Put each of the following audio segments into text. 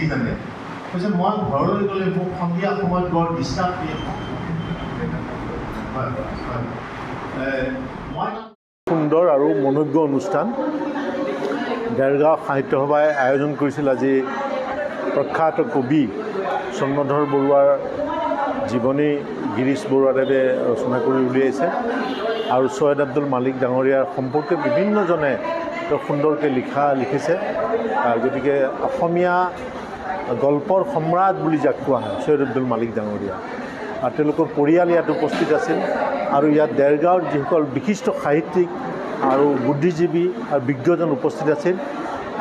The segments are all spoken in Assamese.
জানে কৈছে মই ঘৰলৈ গ'লে মোক সন্ধিয়া সময়ত বৰ ডিষ্টাৰ্ব দিয়ে সুন্দৰ আৰু মনোজ্ঞ অনুষ্ঠান দেৰগাঁও সাহিত্য সভাই আয়োজন কৰিছিল আজি প্ৰখ্যাত কবি স্বৰ্ণধৰ বৰুৱাৰ জীৱনী গিৰীশ বৰুৱাদেৱে ৰচনা কৰি উলিয়াইছে আৰু ছৈয়দ আব্দুল মালিক ডাঙৰীয়াৰ সম্পৰ্কে বিভিন্নজনে সুন্দৰকৈ লিখিছে গতিকে অসমীয়া গল্পৰ সম্ৰাট বুলি যাক কোৱা হয় ছৈয়দ আব্দুল মালিক ডাঙৰীয়া আৰু তেওঁলোকৰ পৰিয়াল ইয়াত উপস্থিত আছিল আৰু ইয়াত দেৰগাঁৱৰ যিসকল বিশিষ্ট সাহিত্যিক আৰু বুদ্ধিজীৱী আৰু বিজ্ঞজন উপস্থিত আছিল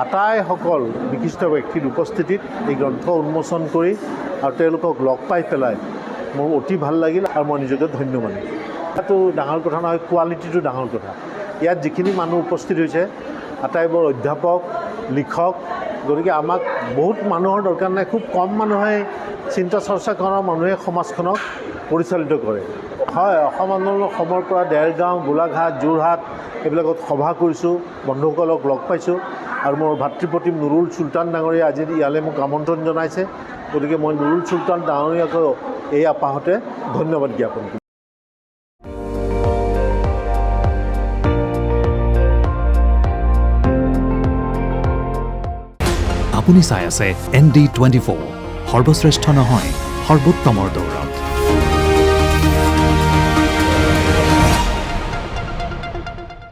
আটাইসকল বিশিষ্ট ব্যক্তিৰ উপস্থিতিত এই গ্ৰন্থ উন্মোচন কৰি আৰু তেওঁলোকক লগ পাই পেলাই মোৰ অতি ভাল লাগিল আৰু মই নিজকে ধন্য মানিম এটাতো ডাঙৰ কথা নহয় কোৱালিটিটো ডাঙৰ কথা ইয়াত যিখিনি মানুহ উপস্থিত হৈছে আটাইবোৰ অধ্যাপক লিখক গতিকে আমাক বহুত মানুহৰ দৰকাৰ নাই খুব কম মানুহে চিন্তা চৰ্চা কৰা মানুহে সমাজখনক পৰিচালিত কৰে হয় অসম আন্দোলনৰ সময়ৰ পৰা দেৰগাঁও গোলাঘাট যোৰহাট এইবিলাকত সভা কৰিছোঁ বন্ধুসকলক লগ পাইছোঁ আৰু মোৰ ভাতৃপ্ৰতিম নুৰুল চুলতান ডাঙৰীয়া আজি ইয়ালৈ মোক আমন্ত্ৰণ জনাইছে গতিকে মই নুৰুল চুলতান ডাঙৰীয়াকো এই আপাহতে ধন্যবাদ জ্ঞাপন কৰিছোঁ আপুনি চাই আছে ND24 সৰ্বশ্ৰেষ্ঠ নহয় সৰ্বোত্তমৰ দৌৰ